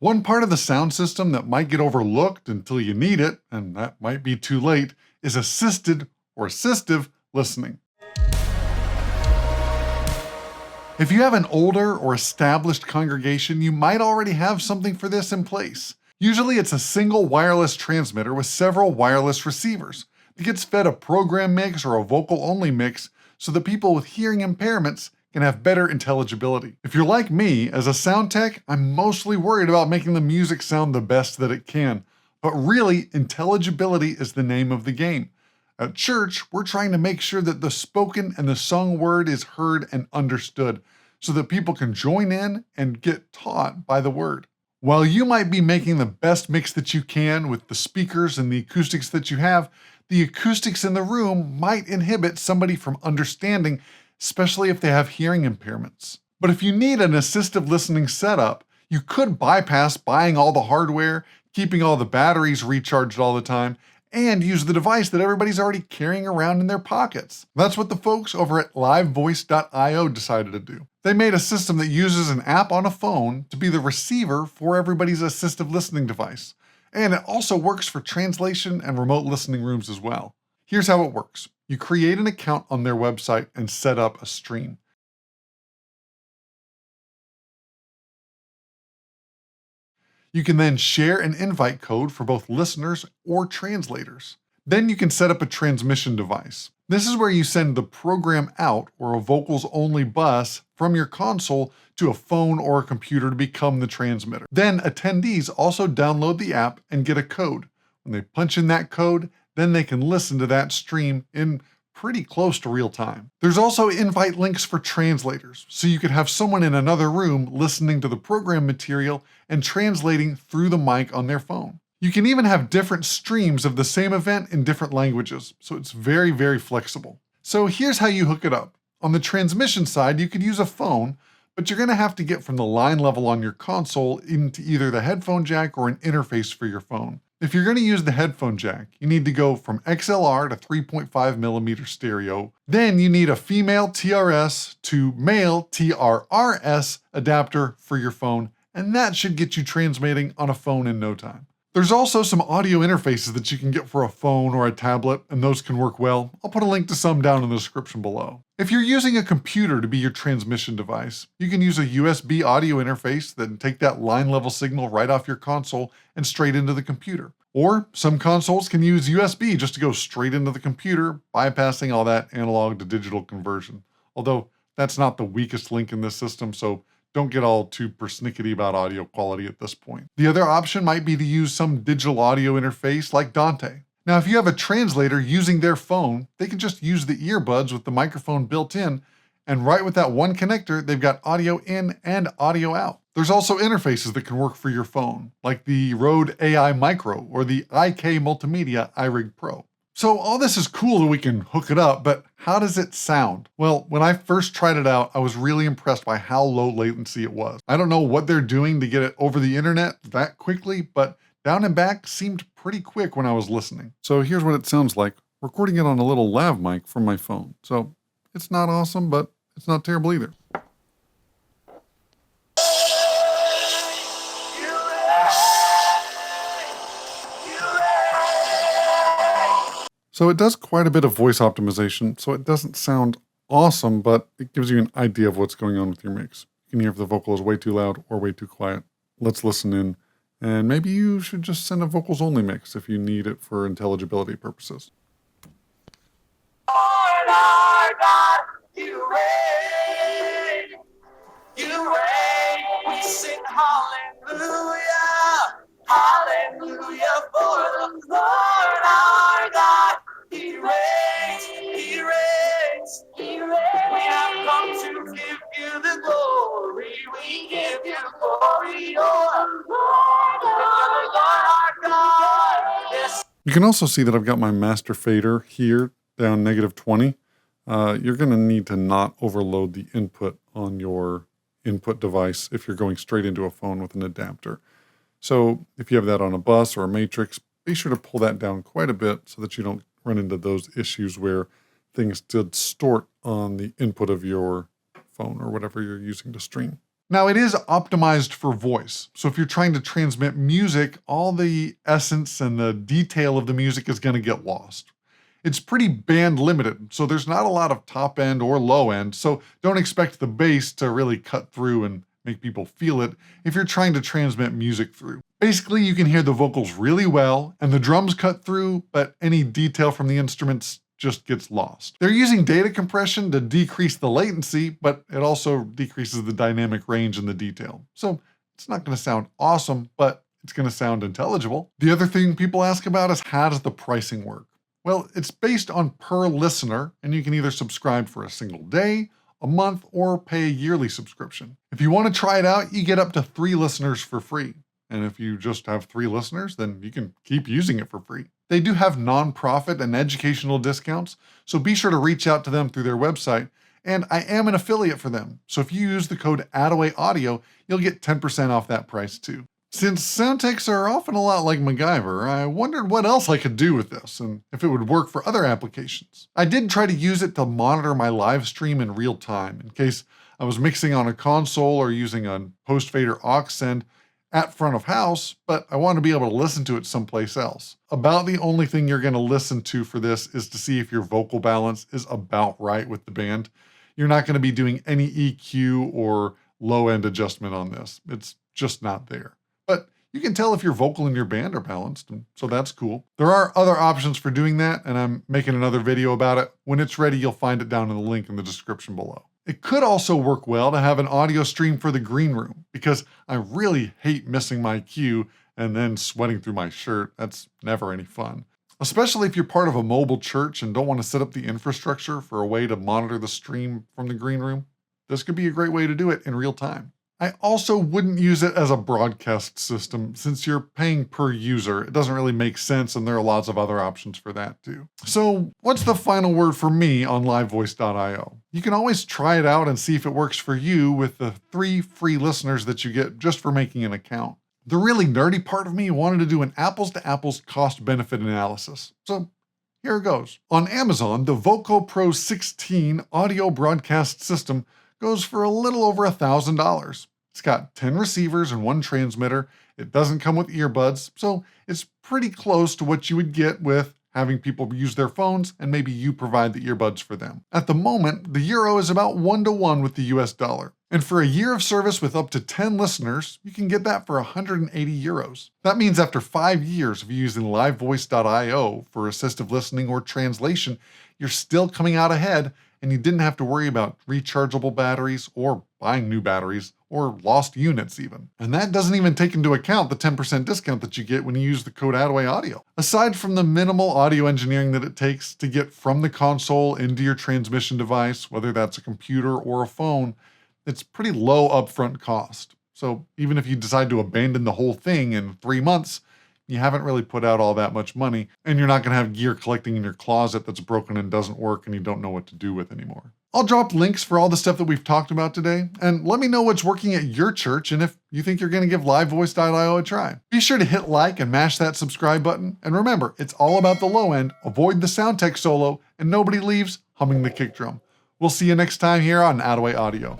One part of the sound system that might get overlooked until you need it, and that might be too late, is assisted or assistive listening. If you have an older or established congregation, you might already have something for this in place. Usually it's a single wireless transmitter with several wireless receivers that gets fed a program mix or a vocal-only mix so that people with hearing impairments can have better intelligibility. If you're like me, as a sound tech, I'm mostly worried about making the music sound the best that it can. But really, intelligibility is the name of the game. At church, we're trying to make sure that the spoken and the sung word is heard and understood so that people can join in and get taught by the word. While you might be making the best mix that you can with the speakers and the acoustics that you have, the acoustics in the room might inhibit somebody from understanding, especially if they have hearing impairments. But if you need an assistive listening setup, you could bypass buying all the hardware, keeping all the batteries recharged all the time, and use the device that everybody's already carrying around in their pockets. That's what the folks over at livevoice.io decided to do. They made a system that uses an app on a phone to be the receiver for everybody's assistive listening device. And it also works for translation and remote listening rooms as well. Here's how it works. You create an account on their website and set up a stream. You can then share an invite code for both listeners or translators. Then you can set up a transmission device. This is where you send the program out, or a vocals-only bus, from your console to a phone or a computer to become the transmitter. Then attendees also download the app and get a code. When they punch in that code, then they can listen to that stream in pretty close to real time. There's also invite links for translators, so you could have someone in another room listening to the program material and translating through the mic on their phone. You can even have different streams of the same event in different languages, so it's very, very flexible. So here's how you hook it up. On the transmission side, you could use a phone, but you're going to have to get from the line level on your console into either the headphone jack or an interface for your phone. If you're going to use the headphone jack, you need to go from XLR to 3.5mm stereo. Then you need a female TRS to male TRRS adapter for your phone, and that should get you transmitting on a phone in no time. There's also some audio interfaces that you can get for a phone or a tablet, and those can work well. I'll put a link to some down in the description below. If you're using a computer to be your transmission device, you can use a USB audio interface that can take that line level signal right off your console and straight into the computer. Or some consoles can use USB just to go straight into the computer, bypassing all that analog to digital conversion. Although that's not the weakest link in this system, so don't get all too persnickety about audio quality at this point. The other option might be to use some digital audio interface like Dante. Now, if you have a translator using their phone, they can just use the earbuds with the microphone built in, and right with that one connector, they've got audio in and audio out. There's also interfaces that can work for your phone, like the Rode AI Micro or the IK Multimedia iRig Pro. So all this is cool that we can hook it up, but how does it sound? Well, when I first tried it out, I was really impressed by how low latency it was. I don't know what they're doing to get it over the internet that quickly, but down and back seemed pretty quick when I was listening. So here's what it sounds like, recording it on a little lav mic from my phone. So it's not awesome, but it's not terrible either. So it does quite a bit of voice optimization, so it doesn't sound awesome, but it gives you an idea of what's going on with your mix. You can hear if the vocal is way too loud or way too quiet. Let's listen in, and maybe you should just send a vocals only mix if you need it for intelligibility purposes. Lord our God, you reign, we sing hallelujah, hallelujah for the Lord our God. He reigns, he reigns, he reigns. We have come to give you the glory. We give you glory, oh Lord, the Lord our God. Yes. You can also see that I've got my master fader here down -20. You're going to need to not overload the input on your input device if you're going straight into a phone with an adapter. So if you have that on a bus or a matrix, be sure to pull that down quite a bit so that you don't run into those issues where things distort on the input of your phone or whatever you're using to stream. Now, it is optimized for voice, so if you're trying to transmit music, all the essence and the detail of the music is going to get lost. It's pretty band limited, so there's not a lot of top end or low end, so don't expect the bass to really cut through and make people feel it if you're trying to transmit music through. Basically, you can hear the vocals really well, and the drums cut through, but any detail from the instruments just gets lost. They're using data compression to decrease the latency, but it also decreases the dynamic range and the detail. So it's not going to sound awesome, but it's going to sound intelligible. The other thing people ask about is, how does the pricing work? Well, it's based on per listener, and you can either subscribe for a single day, a month, or pay a yearly subscription. If you want to try it out, you get up to 3 listeners for free. And if you just have 3 listeners, then you can keep using it for free. They do have nonprofit and educational discounts, so be sure to reach out to them through their website. And I am an affiliate for them, so if you use the code AttawayAudio, you'll get 10% off that price too. Since sound techs are often a lot like MacGyver, I wondered what else I could do with this and if it would work for other applications. I did try to use it to monitor my live stream in real time in case I was mixing on a console or using a post-fader aux send at front of house, but I want to be able to listen to it someplace else. About the only thing you're going to listen to for this is to see if your vocal balance is about right with the band. You're not going to be doing any EQ or low-end adjustment on this. It's just not there. But you can tell if your vocal and your band are balanced, and so that's cool. There are other options for doing that, and I'm making another video about it. When it's ready, you'll find it down in the link in the description below. It could also work well to have an audio stream for the green room, because I really hate missing my cue and then sweating through my shirt. That's never any fun. Especially if you're part of a mobile church and don't want to set up the infrastructure for a way to monitor the stream from the green room. This could be a great way to do it in real time. I also wouldn't use it as a broadcast system since you're paying per user. It doesn't really make sense, and there are lots of other options for that too. So what's the final word for me on livevoice.io? You can always try it out and see if it works for you with the 3 free listeners that you get just for making an account. The really nerdy part of me wanted to do an apples to apples cost benefit analysis. So here it goes. On Amazon, the Voco Pro 16 audio broadcast system goes for a little over $1,000. It's got 10 receivers and 1 transmitter. It doesn't come with earbuds, so it's pretty close to what you would get with having people use their phones and maybe you provide the earbuds for them. At the moment, the euro is about 1-to-1 with the US dollar. And for a year of service with up to 10 listeners, you can get that for 180 euros. That means after 5 years of using livevoice.io for assistive listening or translation, you're still coming out ahead, and you didn't have to worry about rechargeable batteries or buying new batteries or lost units even. And that doesn't even take into account the 10% discount that you get when you use the code AttawayAudio. Aside from the minimal audio engineering that it takes to get from the console into your transmission device, whether that's a computer or a phone, it's pretty low upfront cost. So even if you decide to abandon the whole thing in 3 months, you haven't really put out all that much money, and you're not going to have gear collecting in your closet that's broken and doesn't work and you don't know what to do with anymore. I'll drop links for all the stuff that we've talked about today, and let me know what's working at your church and if you think you're going to give livevoice.io a try. Be sure to hit like and mash that subscribe button, and remember, it's all about the low end, avoid the sound tech solo, and nobody leaves humming the kick drum. We'll see you next time here on Attaway Audio.